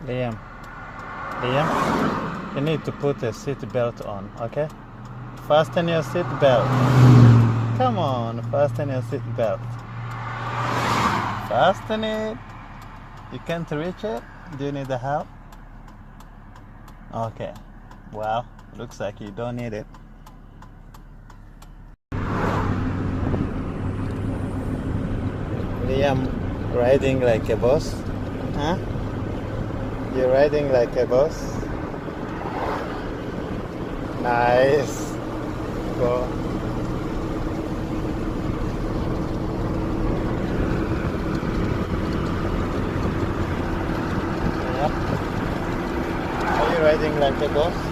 Liam, Liam, you need to put a seat belt on, okay? Fasten your seat belt. Come on, fasten your seat belt. Fasten it. You can't reach it? Do you need the help? Okay. Well, looks like you don't need it. Liam riding like a boss? Huh? You're riding like a boss? Nice. Go. Yeah. Are you riding like a boss?